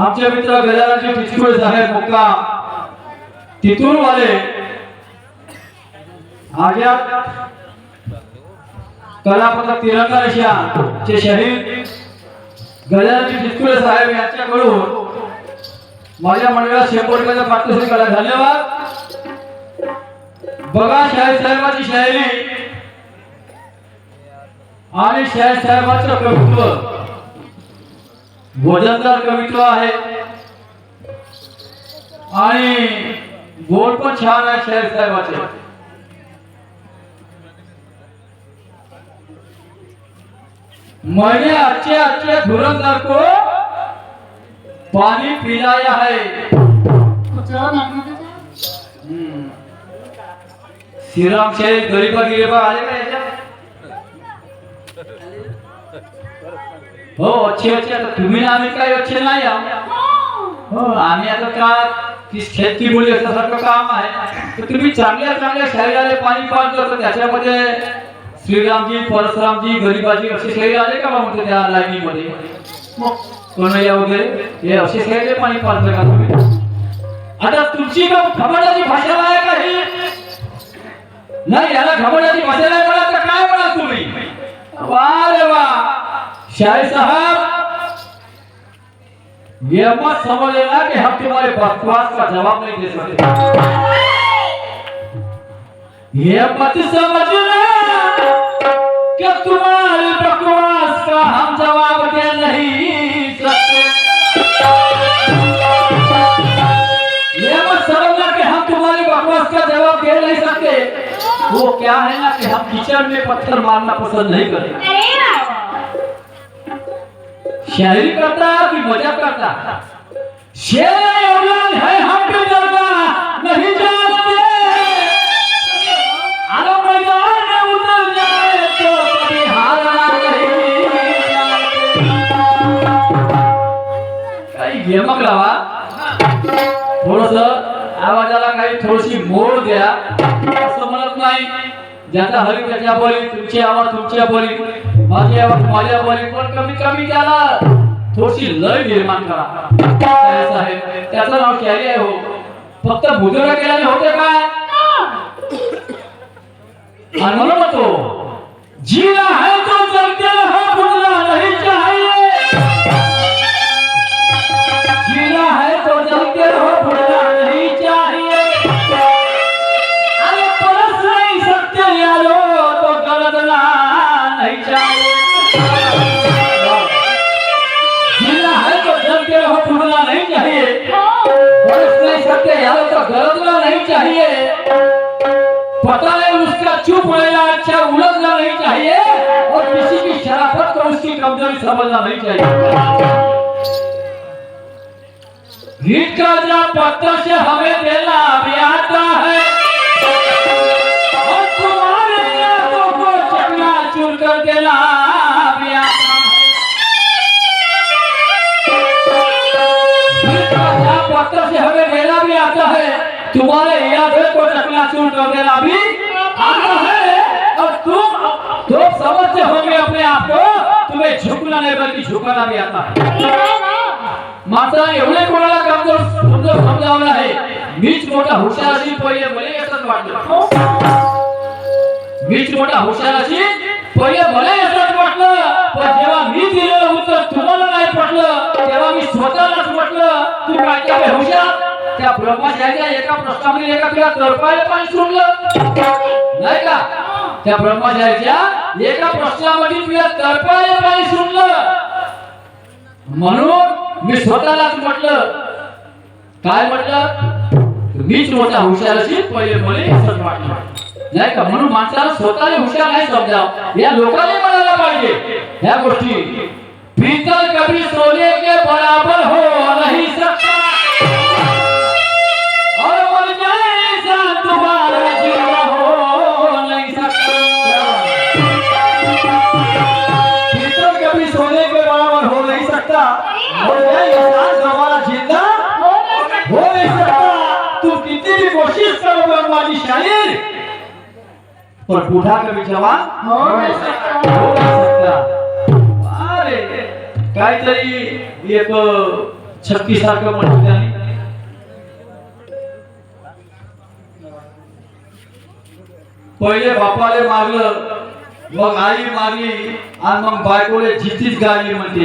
आमचे मित्र गजाननजी पिचकुळे साहेब मुक्काम तिथून वाले आज्या कलापथक तिरंगा रशियाचे शहीद गजाननजी पिचकुळे साहेब यांच्याकडून माझ्या मंडळात 100 रुपयाचा पारितोषिक आला. धन्यवाद. बघा शाहीर साहेबांची शायरी आणि शाहीर साहेबांचं कवित्व वजनदार कवित्व आहे आणि बोल पण छान आहे शाहीर साहेबाचे. मैंने अच्छे अच्छे धुरंधर को पानी पिलाया है. श्रीराम शाहीर गरीबा गिरीबा आले का याच्यात? हो अच्छे अच्छे. आता तुम्ही आम्ही काही अच्छे नाही हो. आम्ही आता का शेतीमुळे याच्यासारखं काम आहे तर तुम्ही चांगल्या चांगल्या शाहिराले पाणी पान करतो. त्याच्यामध्ये श्रीरामजी परशुरामजी गरीबाजी असे शाहीर आले का म्हणते त्या लाईनीमध्ये कन्हैया वगैरे हे असे शाहीरले पाणी पाजलं का तुम्ही? आता तुमची घमंडाची भाषा आहे का ही? नाही याला घमंडाची भाषा नाही म्हणा तर काय म्हणाल तुम्ही? वाह रे वाह, शाही साहब ये मत समझ लेना कि हम तुम्हारे बकवास का जवाब नहीं दे सकते। ये मत समझना कि तुम्हारे बकवास का हम जवाब दे नहीं सकते। ये मत समझना कि हम तुम्हारी बकवास का जवाब दे नहीं सकते। वो क्या है ना कि हम किचन में पत्थर मारना पसंद नहीं करते। शायरी करता कि मजाक करता, शेर औलाद है हम पे डरना नहीं जानते, अरे मैदान में उतर जाए तो कभी हारना नहीं जानते। काही गेमक लावा, थोडस आवाजाला काही थोडीशी मोड द्या, असं म्हणत नाही। ज्याचा हरी त्याच्या बोली, तुमची आवाज तुमच्या बोली, माझी आवाज माझ्या बोली, पण कमी कमी त्याला थोडीशी लय निर्माण करा। साहेब त्याचं नाव शायरी आहे हो, फक्त बुजुर्ग केल्याने होते काय? आणि म्हणून म्हणतो जीना है तो जगते रहो, भूलना नहीं चाहिए। जीना है तो जगते रहो, भूलना नहीं चाहिए। अरे परस नहीं सकते यारो तो गलतना नहीं चाहिए। जीना है तो जगते रहो, भूलना नहीं चाहिए। परस नहीं सकते यारो तो गलतना नहीं चाहिए। पता नहीं उसका चुप रहना अच्छा, उलझना नहीं चाहिए, और किसी की शराफत को उसकी कमजोरी समझना नहीं चाहिए। गीत का जा पत्थर से हमें देना भी आता है, और तुम्हारे यादों को चकनाचूर कर देना भी आता है। गीत का जा पत्थर से हमें देना भी आता है, तुम्हारे यादों को चकनाचूर कर देना भी आता है। और तुम समझते होंगे अपने आप को, तुम्हें झुकना नहीं बल्कि झुकाना भी आता है। माता एवढे कोणाला कमजोर समजावलं आहे, मीच मोठा हुशार असेल पहिले भले असंच वाटलं। मीच मोठा हुशार असेल पहिले भले असंच वाटलं, पण जेव्हा मी दिलेलं उत्तर तुम्हाला नाही पटलं, तेव्हा मी स्वतःलाच म्हटलं तू काय काय हुशार। त्या ब्रह्मचार्याच्या एका प्रश्नामध्ये एका तुला तळपायला पाणी सुटलं नाही का? त्या ब्रह्मचार्याच्या एका प्रश्नामध्ये तुला तळपायला पाणी सुटलं, म्हणून मी स्वतःलाच म्हटलं काय म्हटलं, मीच मोठा हुशार असेल पहिले भले असंच वाटलं नाही का? म्हणून माणसाला स्वतःला हुशार नाही समजावं, या लोकांनी म्हणायला पाहिजे ह्या गोष्टी। पीतल कभी सोने के बराबर हो नहीं सकता, और मर जाए इंसान दोबारा जिंदा हो नहीं सकता। पीतल कभी सोने के बराबर हो नहीं सकता, और जाए इंसान दोबारा जिंदा हो नहीं सकता। तू कितनी भी कोशिश करो ब्रह्माजी शायर, पर बूढ़ा कभी जवान हो नहीं सकता। अरे काहीतरी एक छक्की सारखं म्हणत त्याने, पहिले बापाले मारलं, मग आई मारली, आणि मग बायकोले जितीच गाली म्हणते,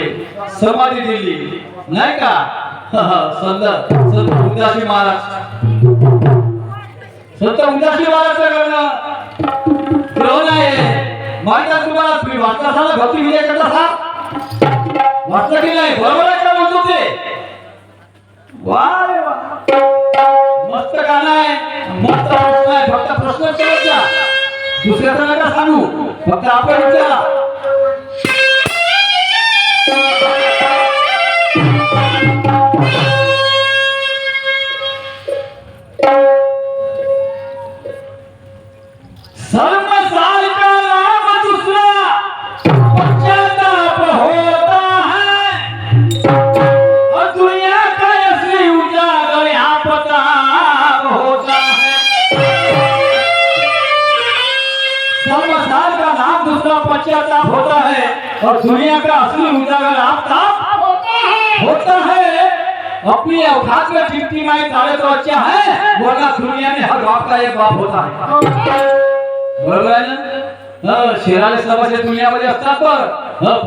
समाधी दिली नाही का? संत उदासी महाराज, संत उदासी महाराज ग्रहण आहे माहिती आहे तुम्हाला? तुम्ही वाचता असाल भक्ती विजय करता असाल, वाचता की नाही? बरोबर आहे का म्हणतो ते? वा रे वा, मस्त गाणं आहे, मस्त प्रश्न आहे, फक्त प्रश्न विचारायचा, दुसऱ्याचा नका सांगू, फक्त आपण विचारा। सर्वसाल का नाम दूसरा पश्चाताप होता है, और दुनिया का असली उजागर यहाँ पता होता है। सर्वसाल का नाम दूसरा पश्चाताप होता है, और दुनिया का असली उजागर आफ्ताब होता है। अपनी औकात में टिकती माई तारे तो अच्छा है, वरना दुनिया में हर बाप का एक बाप होता है। बरोबर आहे ना? शरीराला सभासद दुनियामध्ये असतात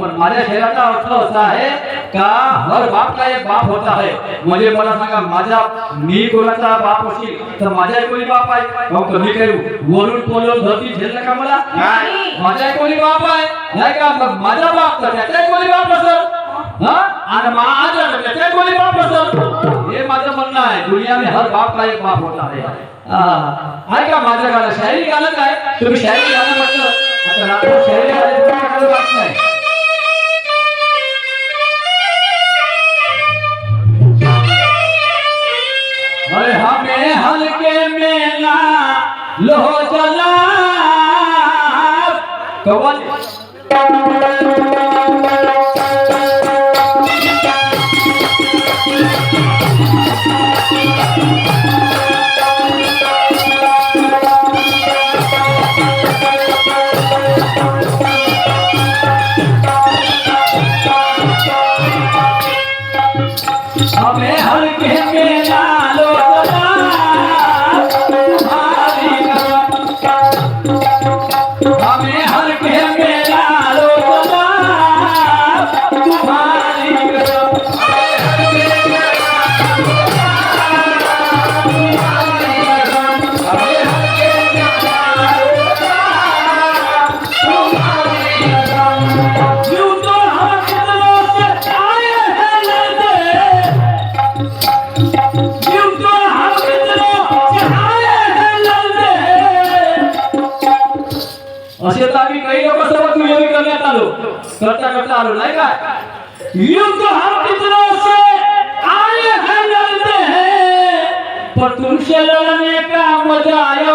पण माझ्या शरीराचा अर्थ असा आहे का हर बाप का एक बाप होता है. म्हणजे मला सांगा माझा मी कोणाचा बाप असेल तर माझा कोणी बाप आहे मग कमी करू वरून पोलो धरती झेललं का मला माझा कोणी बाप आहे नाही का मग माझा बाप तर त्याचा कोणी बाप असेल आणि माझा त्याचा कोणी बाप असेल हे माझं म्हणणं आहे. दुनिया में हर बाप का एक बाप होता है. ऐका माझं गाणं शायरी गाणं काय तुम्ही शायरी गाणं म्हटलं आता रात्र शायरी गाणं वाच नाही. अरे हमें हल्के में ना लो जला कवन हमें हल्के में ना लो हमें हल्के में ना लो तुम्हारी असे तर आम्ही काही लोक सोबत युद्ध करण्यात आलो करता करता आलो नाही काय युद्ध हम कितनों से आए हैं लड़ते हैं पर तुमसे लड़ने का मजा आया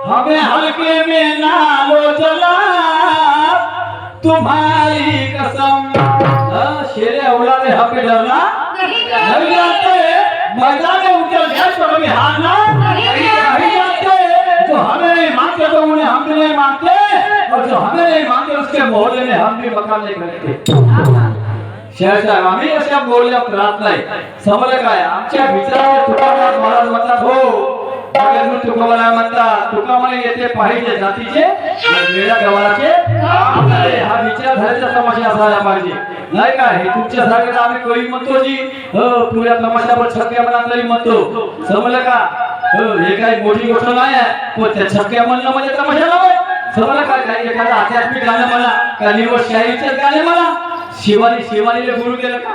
हमें हल्के में ना लो जला तुम्हारी कसम. शेरे औलादे हमें डरना नहीं जानते मैदान में उतर गए तो कभी हारना नहीं जानते. जो हमें नहीं मानते तो उन्हें हम भी नहीं मानते और जो हमें नहीं मानते उसके मोहल्ले में हम भी मकान नहीं करते. शेर साहेब आम्ही अशा बोलण्यात राहत नाही. समजलं काय आमच्या विचाराचे तुकाराम महाराज म्हणतात हो तुकाराम म्हणतात तुका म्हणे येते पाहिजे जातीचे वेळा गव्हाचे हा विचार झाल्याचा तमाशा असायला पाहिजे नाही का. हे तुमच्या सारखं आम्ही कोणी म्हणतो जी पुऱ्या तमाशावर छक्क्या म्हणा तरी म्हणतो समजलं का. हे काही मोठी गोष्ट नाही आहे पण त्या छक्क्या म्हणणं म्हणजे तमाशा नव्हे. समजलं काय काही एखादं आध्यात्मिक गाणं म्हणा का निवड शाहीचे गाणे म्हणा शिवानीले गुरु केलं का.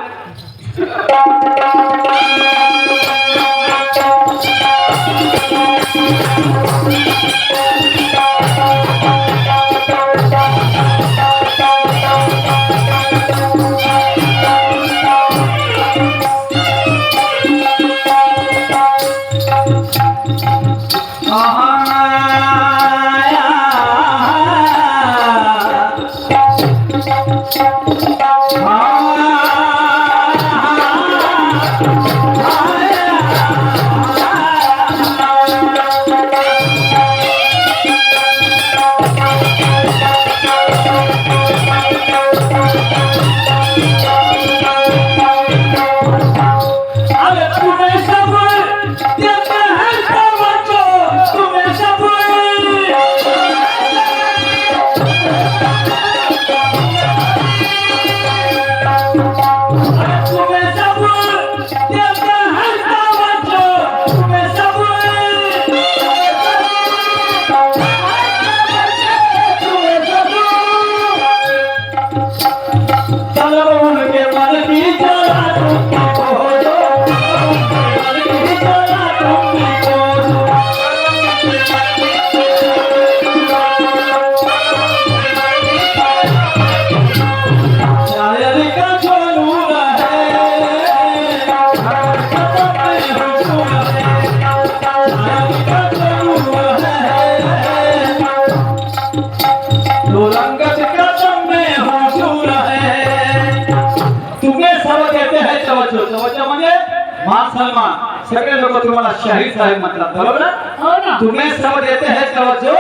मान सलमान सगळे लोक तुम्हाला शाहीर साहेब म्हणतात बरोबर ना तुम्ही सर्व देते हैं तवज्जो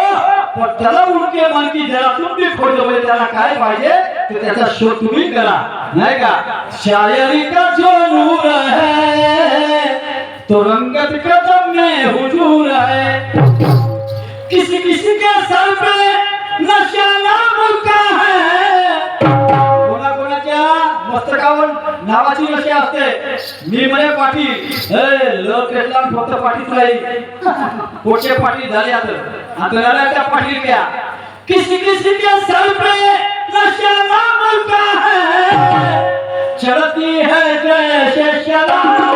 पण त्याला उनके मन की जरा तुम भी खोजो म्हणजे त्याला काय पाहिजे ते त्याचा शोध तुम्ही करा नाही का शायरी का जो नूर है तो रंगत कदम में हुजूर है किसी किसी के सर पे नशा नाम का है मस्तकावर नावाची नशी असते मी म्हणे पाटील लोक फक्त पाठीच राहील पोटे पाटील झाले आता त्या पाटील क्या किसी किसी के सर पे नशा नाम का है चढ़ती है जैसे शराब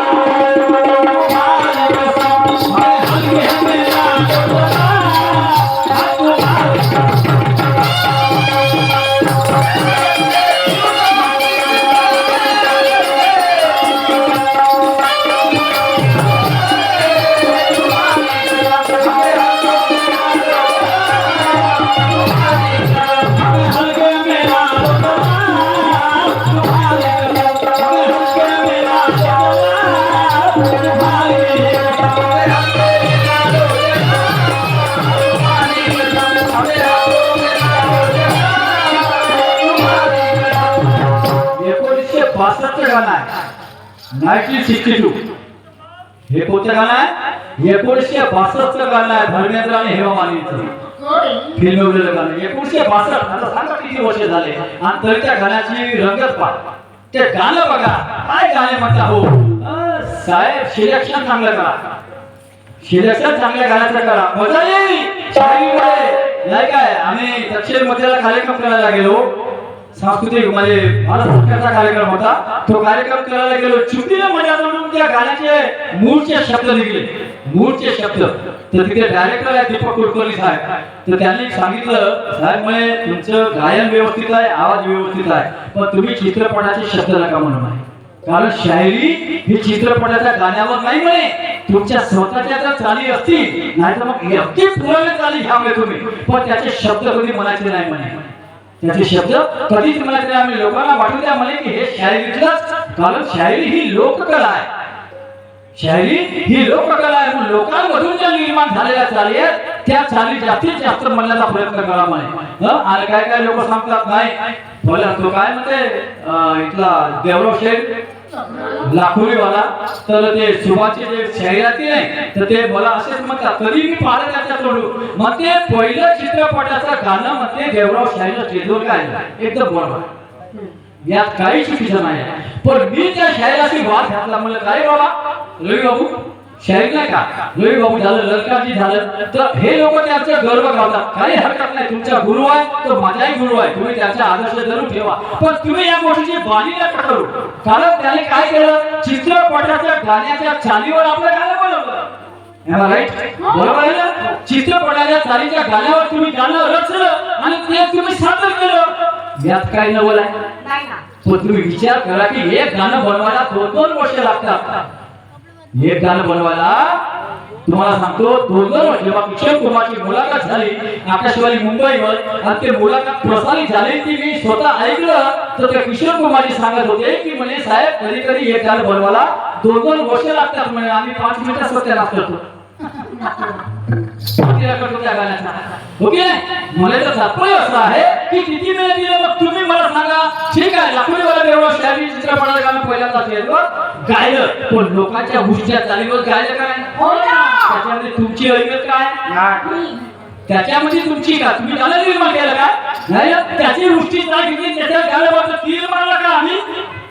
गाणं आहे 1962 हे कोणतं गाणं आहे 1962 गाणं आहे धर्मेंद्र आणि हेमा मालिनीचं फिल्मवलेलं गाणं 1962 आता सांगा किती वर्ष झाले आणि तरी त्या गाण्याची रंगत पहा ते गाणं बघा काय गाणे म्हणता हो साहेब सिलेक्शन चांगलं करा सिलेक्शन चांगल्या गाण्याचं करा मजा येईल शाहीरीमध्ये नाही काय आम्ही दक्षिण मध्येला कार्यक्रम करायला गेलो सांस्कृतिक म्हणजे भारत सरकारचा कार्यक्रम होता तो कार्यक्रम करायला गेलो चुकीने मजा म्हणून त्या गाण्याचे मूळचे शब्द निघले मूळचे शब्द तर तिथे डायरेक्टर आहे दीपक कुलकर्णी साहेब तर त्यांनी सांगितलं साहेब म्हणे तुमचं गायन व्यवस्थित आहे आवाज व्यवस्थित आहे पण तुम्ही चित्रपटाचे शब्द नका म्हणू म्हणे कारण शायरी ही चित्रपटाच्या गाण्यावर नाही म्हणे तुमच्या स्वतःच्या जर चाली असतील नाही तर मग अगदी पुराणे चाली घ्या म्हणे तुम्ही पण त्याचे शब्द कधी म्हणायचे नाही म्हणे त्याचे शब्द कधीच म्हणायचे नाही आम्ही लोकांना वाटू द्या म्हणे की हे शायरीतलंच कारण शायरी ही लोककला आहे शायरी ही लोककला आहे म्हणून लोकांमधून ज्या निर्माण झालेल्या चाली आहेत त्या चाली जास्तीत जास्त म्हणण्याचा प्रयत्न करा म्हणे आणि काय काय लोक सांगतात नाही बोला तो काय म्हणते इथला देवराव शेठ लाखोरीवाला तर ते सुभाषचे जे शाहिराती नाही तर ते मला असेच म्हणतात तरी मी पाहिलं त्याच्या तोडू मग ते पहिलं चित्रपटाचं गाणं म्हणते देवराव शाहीला स्टेजवर गायलं एकदम बरोबर यात काही चुकीचं नाही पण मी त्या शाहिराची वाद घातला म्हणलं काय बाबा रवी बाबू शाहीर नाही का रवी बाबू झालं ललकारजी झालं तर हे लोक त्यांचा गर्व करतात काही हरकत नाही तुमचा गुरु आहे तो माझाही गुरु आहे तुम्ही त्याचा आदर्श जरूर ठेवा पण तुम्ही या गोष्टीची बाणी नका करू कारण त्याने काय केलं चित्रपटाच्या गाण्याच्या चालीवर आपलं गाणं बनवलं राईट बरोबर आहे ना चित्रपटाच्या चालीच्या गाण्यावर तुम्ही गाणं रचलं आणि ते तुम्ही सादर केलं यात काय नवल आहे पण तुम्ही विचार करा की एक गाणं बनवायला 2-2 वर्ष लागतात एक गाणं बनवायला तुम्हाला सांगतो 2-2 वर्ष जेव्हा किशोर कुमारची मुलाखत झाली आकाशवाणी मुंबईवर आणि ते मुलाखत प्रसारित झाली ती मी स्वतः ऐकलं तर त्या किशोर कुमारजी सांगत होते की म्हणे साहेब कधी कधी एक गाणं बनवायला 2-2 वर्ष लागतात म्हणे आम्ही 5 मिनिटात सत्यानाश करतो ओके मला तर तात्पर्य असं आहे की किती वेळ दिलं मग तुम्ही मला सांगा ठीक आहे लाखोरीवाला देवळा शाहीर चित्रपटाचं गाणं पहिल्यांदा स्टेजवर गायलं पण लोकांच्या हुशाच्या चालीवर गायलं काय त्याच्यामध्ये तुमची ऐकत काय त्याच्यामध्ये तुमची का तुम्ही गाणं निर्माण केलं का नाही त्याची गोष्टी काय घेतली त्याच्या गाण्याबद्दल निर्माण का आम्ही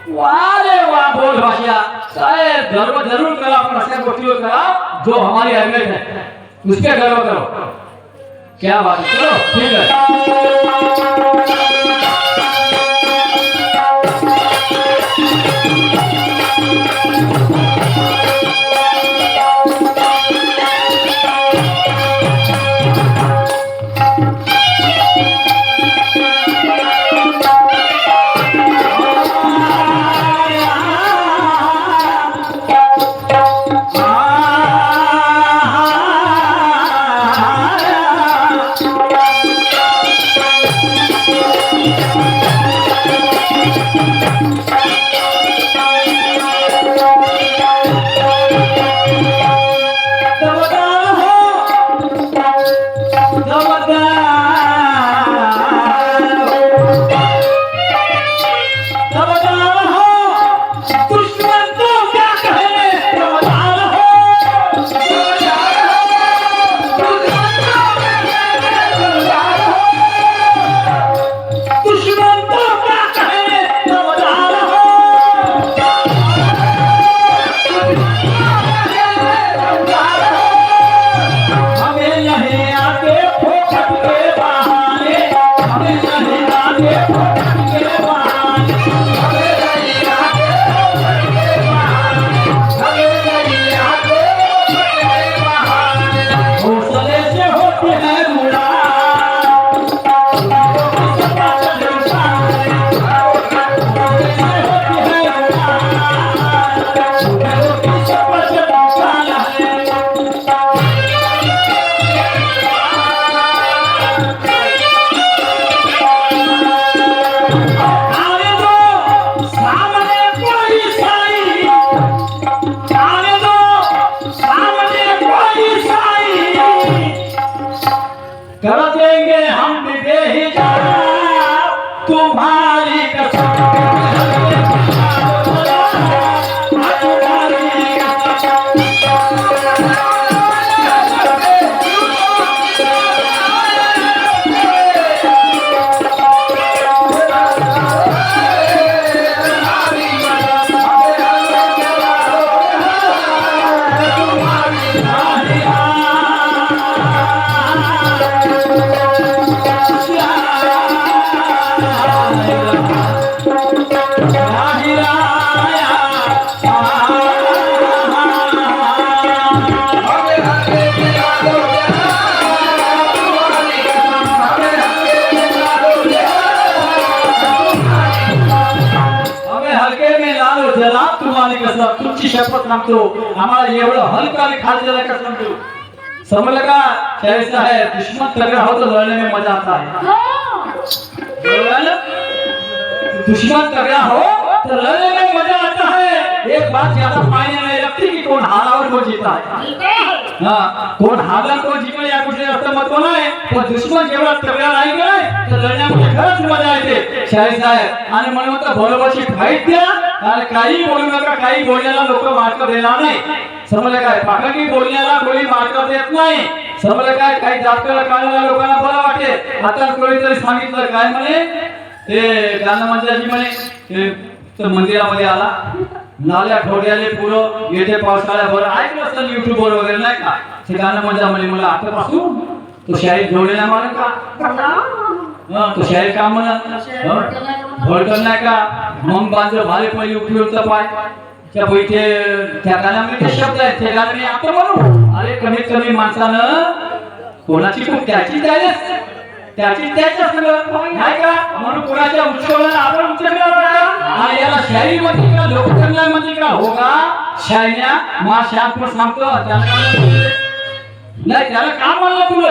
वा रे वा बोल भाषा साहेब गर्व जरूर करा आपण अशा गोष्टीवर करा जो हमारी अहमियत है उस पे गर्व करो क्या बात है चलो ठीक है कर देंगे हम भी बेहिजाब तुम्हारी तुमची शपथ मागतो आम्हाला एवढं हलकाने खाल्लेलं का समजू समजलं का शाहीर साहेब दुश्मन तगड़ा हो तो लड़ने में मजा आता है दुश्मन तगड़ा हो तो लड़ने में मजा आता है एक बात ज्यादा मायने नहीं रखती कि कौन हारा और कौन जीता है हाँ कौन हारला कौन जीवन या कुछ असं महत्व नाही पण दुश्मन जेवढा तगड़ा राहील तर लढण्यामध्ये खरंच मजा येते शाहीर साहेब आणि म्हणून होतं बरोबरची फाईट द्या आणि काही बोलू नका काही बोलण्याला लोक मार्क देणार नाही समजलं काय पाखंडी बोलण्याला कोणी मार्क देत नाही समजलं काय काही जातकाला काढणाऱ्या लोकांना बरं वाटते आता कोणीतरी सांगितलं काय म्हणे ते गाणं मंदिराची म्हणे तर मंदिरामध्ये आला नाल्या ठोड्याले पुरं येते पावसाळ्याभर ऐकलं असतं YouTube वर वगैरे नाही का ते गाणं मंदिरा म्हणे मला आतापासून तो शाहीर जोडलेला मारण का तो शाहीर का म्हणत भडकन नाही का मग बांधलं भाले पहिली उपयोगचं पाय त्या बैठे त्या गाण्यामध्ये ते शब्द आहेत ते गाणं मी आता म्हणू अरे कमीत कमी माणसानं कोणाची खूप त्याची द्यायच त्याची द्यायचं सगळं नाही का म्हणून कोणाच्या उत्सवाला आपण उचलणार आणि याला शायरी मध्ये का लोककला मध्ये का होगा शायऱ्या मा शांतपण सांगतो नाही त्याला का म्हणलं तुला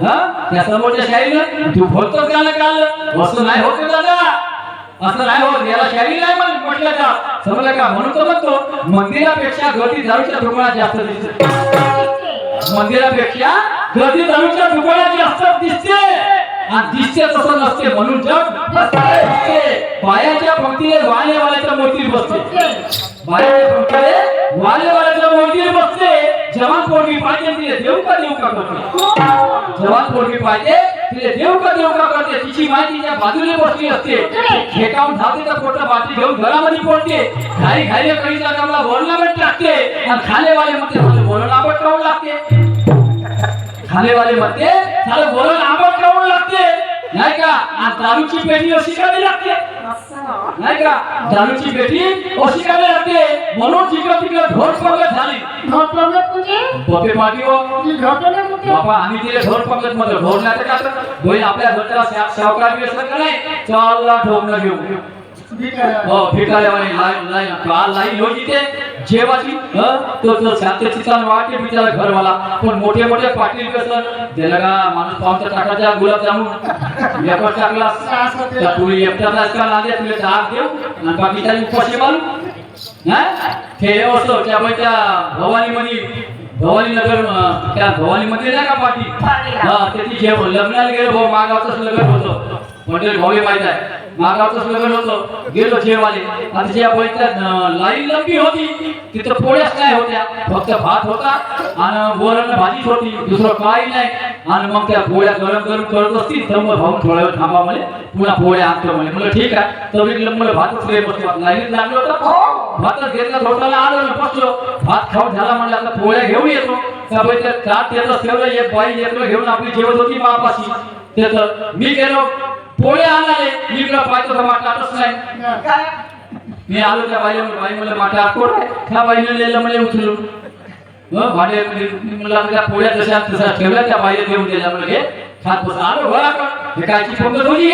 हा त्या समोरच्या शायरीनं तू बोलतोस गाणं काल असं नाही होत दादा असं नाही होत याला शायरी नाही म्हटलं का समजलं का म्हणून तो म्हणतो मंदिरापेक्षा गर्दी दारूच्या दुकानात जास्त दिसते मंदिरापेक्षा गर्दी दारूच्या दुकानात जास्त दिसते आणि दिसते तसं नसते म्हणून जग बायाच्या पंक्तीने वालेवाल्याच्या मूर्तीत बसते बायाच्या पंक्तीने वालेवाल्याच्या मूर्तीत बसते जवान पोरगी पाहिजे तिने देव का करते जवान पोरगी पाहिजे तिने देव का करते तिची माहिती तिच्या बाजूने बसली असते खेकावून धावते तर पोटं बाटली घेऊन घरामध्ये पडते घाई घाईने कळीचा कामला बोलण्यामध्ये टाकते आणि खालेवाले मध्ये बोलणं आंबट काढून लागते खालेवाले मध्ये त्याला बोलणं आंबट काढून लागते नाही का आणि दारूची पेटी अशी करावी लागते नाही का दारूची बेटी अशी काय लागते म्हणून जिकडं तिकडं ढोल पगत झाली ढोल पगत म्हणजे बपे पाठी हो ढोल म्हणजे बाबा आम्ही तिला ढोल पगत मध्ये ढोल नाही तर का होईल आपल्या घरच्याला सावकार बी असलं का नाही चालला ढोल घेऊ हो फिटाल्यावानी लाईन काल लाईन होती ते जेवाची तो शांतीची चाल वाटे बिचारा घरवाला पण मोठे मोठे पाटील कसं त्याला का माणूस पावसा टाकायचा गुलाबजामुन एकच टाकला तर तू एकटाच का लादे तुला जाग देऊ आणि बाकीच्या उपाशी मारू हे असं त्या भवानी नगर त्या भवानी मध्ये नाही का पाटील त्याची जेव लग्नाला गेलो मागावचंच लग्न होतं पटेल भाऊ माहित आहे मागावचंच लग्न होतं गेलो जेवाले आणि ज्या बैठ्यात लाईन लंबी होती तिथं पोळ्याच नाही होत्या फक्त भात होता आणि वरण भाजीच होती दुसरं काही नाही आणि मग त्या पोळ्या गरम गरम करत असतील तर मग भाऊ थोड्या वेळ थांबा म्हणे पुन्हा पोळ्या आणतो म्हणे म्हणलं ठीक आहे तर मला भातच रे बसलो लाईनीत लागलो होता भातच घेतला थोडाला आलो ना बसलो भात खाऊन झाला म्हणलं आता पोळ्या घेऊन येतो त्या बैठ्यात ताट येतच ठेवलं एक बाई लेकरं घेऊन आपली जेवत होती मापाशी त्याचं मी गेलो पोळ्या आणाले इकडं पाहतो तर माठातच नाही मी आलो त्या बाई मला माठा कोण आहे त्या बाईने लिहिलं मला उचलून भाडे मला त्या पोळ्या तशा ठेवल्या त्या बाईला देऊन दिल्या म्हणजे खात बस आलो बघा हे कायची पंगत होती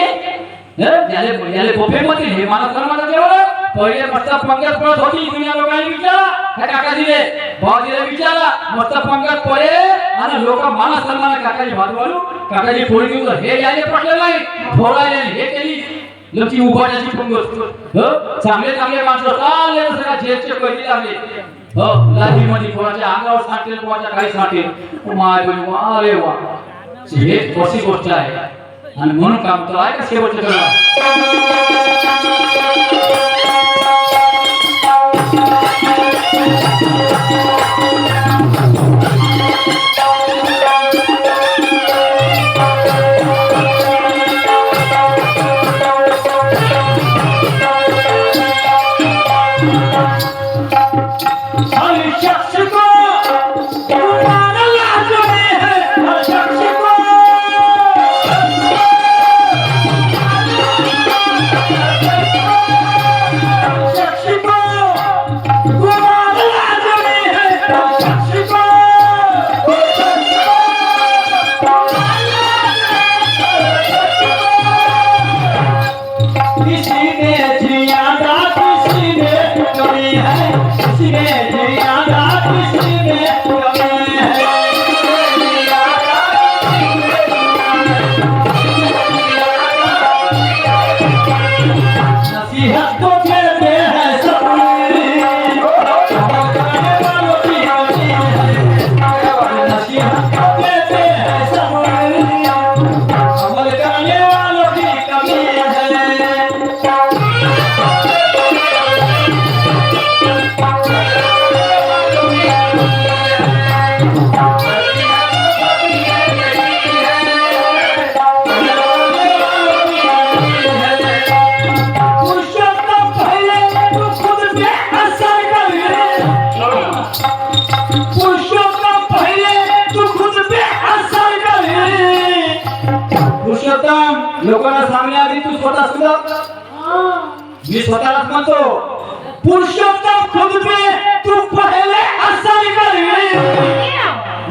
याले बोफे मध्ये हे मला कर्माला जेवलं पहिले मस्त पंगत पडत होती दुनिया लोकांनी विचारा हे काका दिले भाव दिले विचारा मस्त पंगत पडे आणि लोक माना सन्मान काकाची भात वालू काकाची पोळी घेऊन हे याले पटलं नाही फोडायला हे केली लक्ष्मी उभारण्याची पंगत चांगले चांगले माणसं चालले सगळ्या जेलचे पहिली लागले लाठी मध्ये कोणाच्या अंगावर सांगतील कोणाच्या काही सांगतील माय बहिणी अरे वा हे कशी गोष्ट आहे आणि म्हणून काम तर आहे का शेवटचं लोकांना सांगण्याआधी तू स्वतः सुद्धा मी स्वतःलाच म्हणतो पुरुषोत्तम खुद में तू पहले ऐसा कर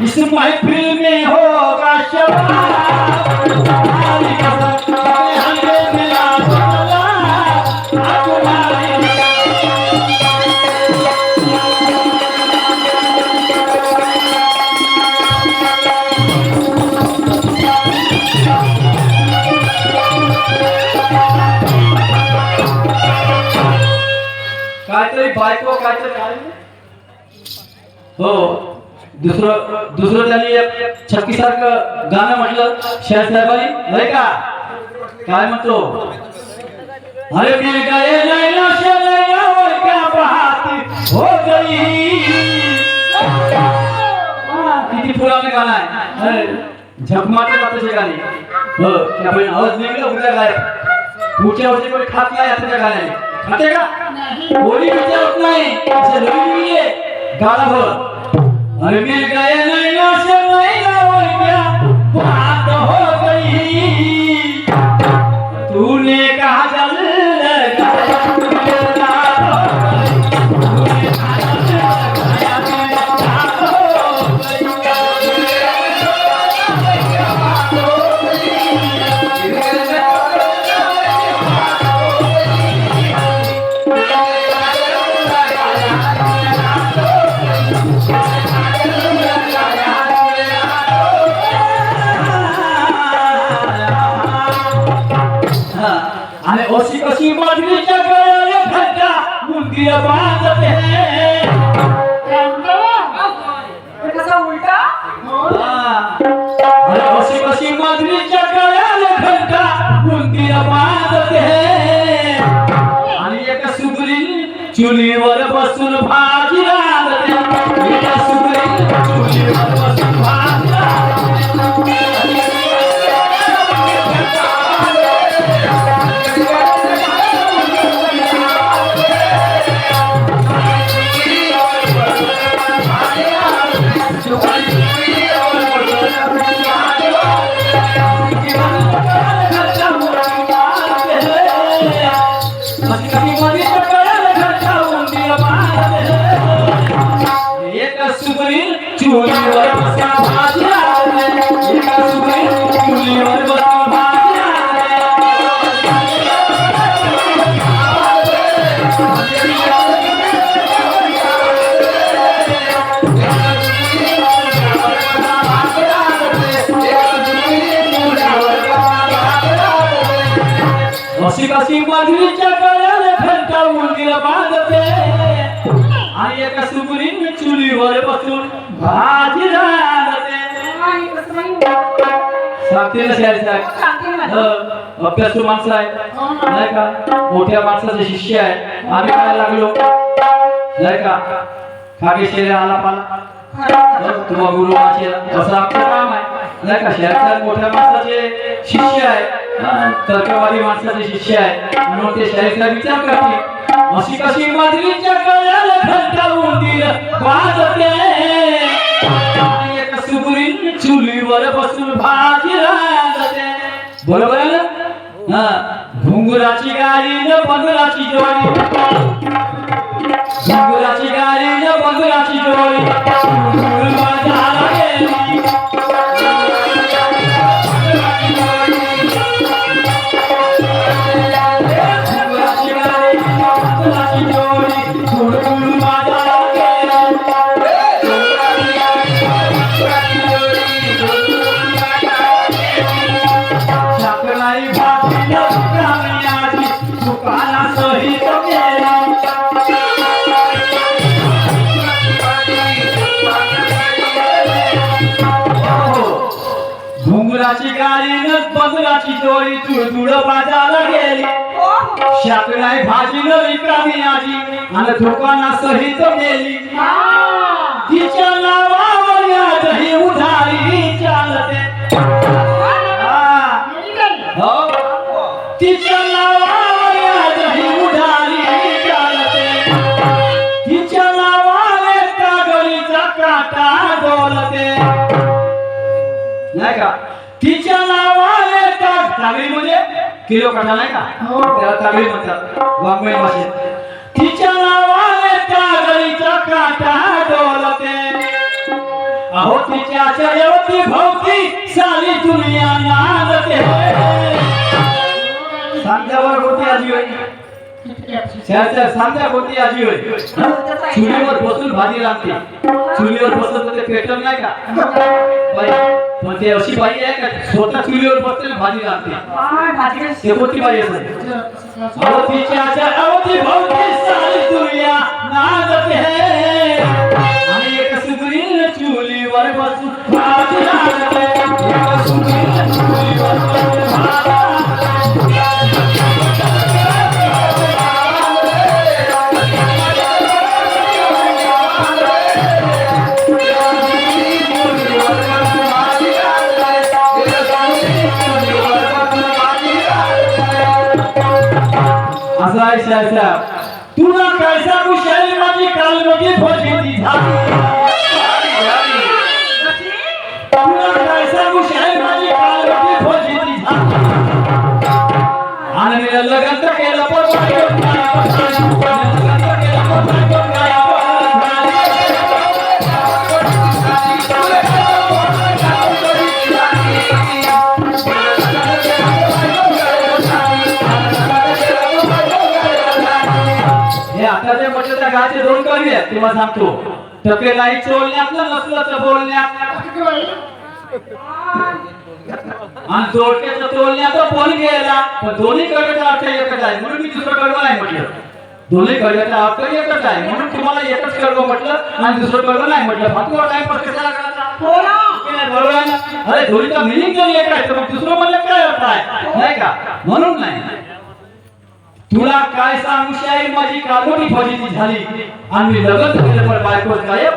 इस महफिल में होगा काहीतरी बायको काहीतरी हो दुसरं त्यांनी एक छक्की सारखं गाणं म्हटलं शाह साहेबांनी नाही का काय म्हणतो अरे मिल गए लैला से लैला और क्या बात हो गई किती पुराने गाणं आहे अरे झकमाटे बातचे गाणे हो त्यामुळे आवाज निघला उद्या गाय पुढच्या वर्षी कोणी खात नाही आता गाण्याने खाते का कोणी विचारत नाही असं नवीन गाणं भर अरे मिल गए लैला से लैला और क्या बात हो गई तूने कहा जल अशी कशी बाजरीच्या गळ्याला घंटा मुंडीला बांधते. काय म्हणतो? हे कसा उलटा? अशी कशी बाजरीच्या गळ्याला घंटा मुंडीला बांधते. आणि एका सुगरी चुलीवर बसून भाजी रांधते. एका सुगरी चुलीवर बसून भाजी रांधते. चुलीवर बसून भाजी रांधते. एका सुगरी चुलीवर बसून भाजी रांधते. अशी कशी बाजरीच्या गळ्याला घंटा मुंडीला बांधते. आणि एका सुगरीने चुलीवर बसून भाजी रांधते. आणि कसं नाही? सांगते ना शाळेत साहेब. सांगते ना. अभ्यासू माणसं आहे नाही का, मोठ्या माणसाचे शिष्य आहे. आम्ही काय लागलो नाही का, खागे शेरे आला पाला तुझा गुरु वाचेला, असं आमचं काम आहे नाही का. शहरात मोठ्या माणसाचे शिष्य आहे, तर्कवादी माणसाचे शिष्य आहे, म्हणून ते शाळेचा विचार करते. अशी कशी बाजरीच्या गळ्याला घंटा उंदीर वाजते. आणि एका सुगरीने चुलीवर बसून भाजी रांधते. बरोबर आहे ना? घुंगुराची गाडी न बंगराची जोडी. घुंगुराची गाडी न बंगराची जोडी. घुंगुर बाजाराला गेली. घुंगुराची गाडी न बंगराची जोडी. घुंगुर बाजाराला गेली. शाकराई भाजी न दुकानी आजी, दुकानासहित गेली. घुंगराची गाडी न बंगराची जोडी तुळतुळ बाजारला गेली. शाकराई भाजी न रिकामी आजी आणि दुकानासहित गेली. तिच्या नावावर यादही उधारी चालते. हो, तिच्या नावावर यादही उधारी चालते. तिच्या नावाने कागरीचा काटा डोलते नाही का. तिच्या नावाने तागडी म्हणजे किलो काटा नाही का, त्याला तागडी म्हणतात वाङ्मय भाषेत. तिच्या नावाने कागरीचा काटा डोलते. अहो तिच्या चरवती भोवती सारी दुनिया नांदते. सांध्यावर होती आजी होय, सांध्या होती आजी होय. चुलीवर बसून भाजी रांधते. चुलीवर बसून ते पेटल नाही का बाई, पण ते अशी बाई आहे का स्वतः चुलीवर बसते भाजी रांधते. ते कोणती बाई असेल? अहो तिच्या चरवती भोवती सारी दुनिया नांदते. आणि एक सुगरीने चुलीवर बसून भाजी रांधते. एक सुगरीने चुलीवर बसून भाजी रांधते. असं आहे साहेब, तुला काय सांगू शाळी माझी कालमधी फजिती झाली. तुला काय सांगू शाळी माझी कालमधी फजिती झाली. आणि मी लग्न तर केलं पण आता जे म्हटलं त्या गाचे दोन करी आहेत तेव्हा सांगतो. टकेलाई चोलण्यात नसलं तर बोलण्यात. आणि जोडक्याचं तोलण्याचं पोल गेला पण दोन्ही कडव्याचा अर्थ एकच आहे म्हणून मी दुसरं कडवं नाही म्हटलं दोन्ही कडव्याचा अर्थ एकच आहे म्हणून तुम्हाला एकच कडवं म्हटलं आणि दुसरं कडवं नाही म्हटलं फालतू टाइमपास कशाला करायचा हो ना बरोबर आहे ना अरे दोन्हीचा मिनिंग जर एक आहे तर मग दुसरं म्हणलं काय अर्थ आहे नाही का म्हणून नाही तुला काय सांगू शाही माझी कालोनी फजिती झाली आणि मी लग्न केलं पण बायको गायब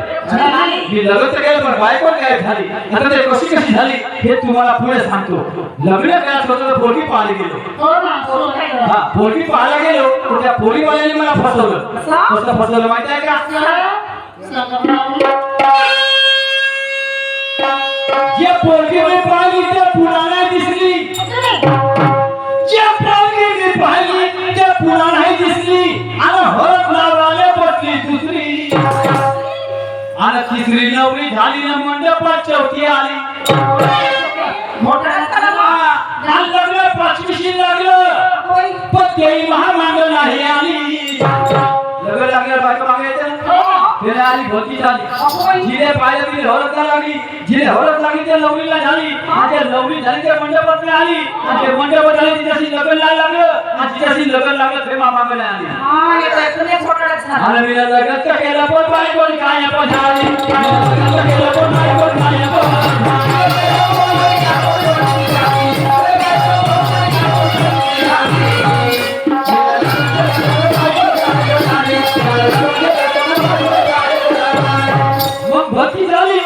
मी लग्न केलं पण बायको गायब झाली आता ते कशी कशी झाली हे तुम्हाला पुढे सांगतो लग्न करायचं होतं तर पोरगी पाहायला गेलो हो ना हो काय गं? हा पोरगी पाहायला गेलो तर त्या पोरीवाल्याने मला फसवलं कसं फसवलं माहिती आहे का जे पोरगी मी पाहिली ते पुन्हा नाही दिसली जे पोरगी मी पाहिली ते पुन्हा नाही दिसली आणि हळद लावले बसली दुसरी आणि तिसरी नवरी झाली ना मंडपात चौथी आली मोठा रस्ता ना लग्न पाचवीशी लागलं पण तेही महामांग नाही आली लग्न लागलं बायका मागायचं त्याला आली भरती झाली जिने पाहिलं तिने हळद लागली जिने हळद लागली त्या नवरीला झाली आणि त्या नवरी झाली त्या मंडपात आली आणि ते मंडपात आली तिच्याशी लग्न लागलं आणि तिच्याशी लग्न लागलं ते मामाकडे आली हा येतोय तुझे छोटा रस्ता आणि मी लग्न केलं पण बायको काय पण झाली लग्न केलं पण बायको काय मग भरती झाली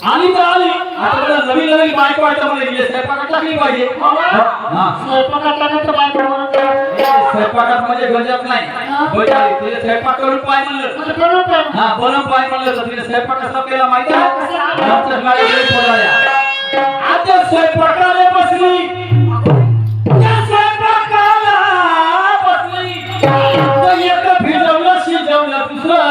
आली तर आली आता मला नवीन नवीन बायको वाटतं मला गेले स्वयंपाकात टाकली पाहिजे हा स्वयंपाकात लागत बायको म्हणून स्वयंपाकात म्हणजे गंजत नाही बजारी तिने स्वयंपाक करून पाय म्हणलं हा बनव पाय म्हणलं तर तिने स्वयंपाक कसा केला माहिती आहे आमच्या गाडी घरी बोलाया आता स्वयंपाकाला बसली त्या स्वयंपाकाला बसली तर एक भिजवलं शिजवलं दुसरं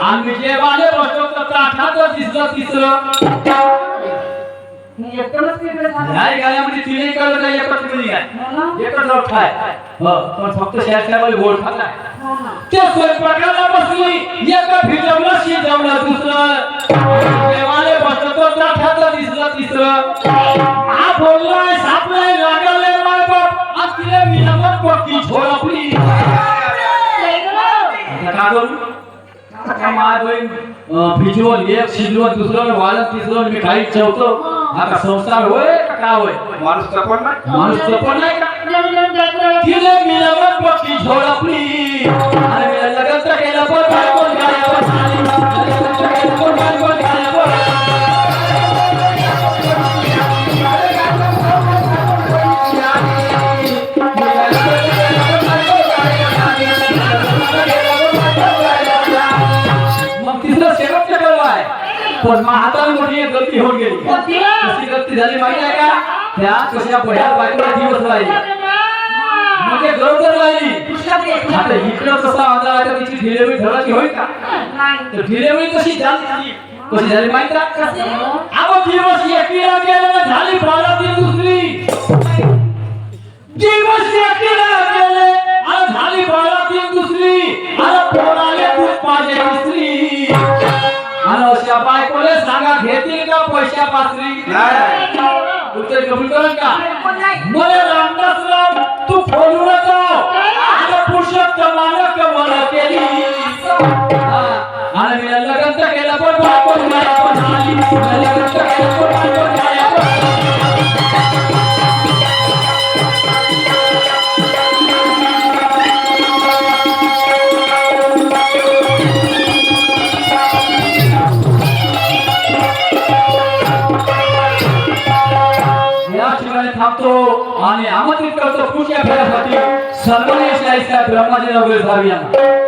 आम्ही जेवाले बसलो तर ताटात दिसलं तिसरं एकदमच वेगळं झालं नाही गाण्यामध्ये तिने कळलं नाही एकच मिनिंग आहे एकच अर्थ आहे पण फक्त शेरशावर गोड खाल्लाय हो ना त्या स्वयंपाकाला बसली एका भिजवलं शिजवलं दुसरं जेवाले बसलो तर ताटात दिसलं तिसरं हा बोललाय सापलाय लागले माय बाप आज तिने मिळवत पक्की झोळपली का करू माय बहीण भिजवून एक शिजवून दुसरं वाळत तिसरं मी काही ठेवतो हा का संसार होय का काय होय माणूस चपड नाही का तिने मिळवत पक्की झोळपली आणि मी लग्न केलं पण बायको गायब झाली लग्न केलं पण बायको गायब मग तिसरं शेवटचं कळवा आहे पण महातारी मोठी एक गलती होऊन गेली कशी गलती झाली माहिती आहे का त्या कशा बह्या बायकोला दिवस राहिली म्हणजे गरोदर राहिली आता इकडं कसा आजार आहे तिची डिलिव्हरी ठरवायची होईल का तर डिलिव्हरी कशी झाली माहिती आहे अहो दिवस एकवीला गेला झाली बाळाची दुसरी दिवस एकवीला गेले आणि झाली बाळाची दुसरी आणि पोराले दूध पाजे तिसरी आणि अशा बायकोले सांगा घेतील का पैशा पासरी उत्तर कबूल करेल का मला रामदासराव तू फोनवर जाव आणि पुरुषोत्तम मालक मला केली आणि मी लग्न केलं पण बायको गायब झाली लग्न केलं पण बायको गायब थांबतो आणि आमंत्रित करतो पुढच्या फेऱ्यासाठी सन्माननीय शाही साहेब ब्रह्माजी नवरे साहेब यांना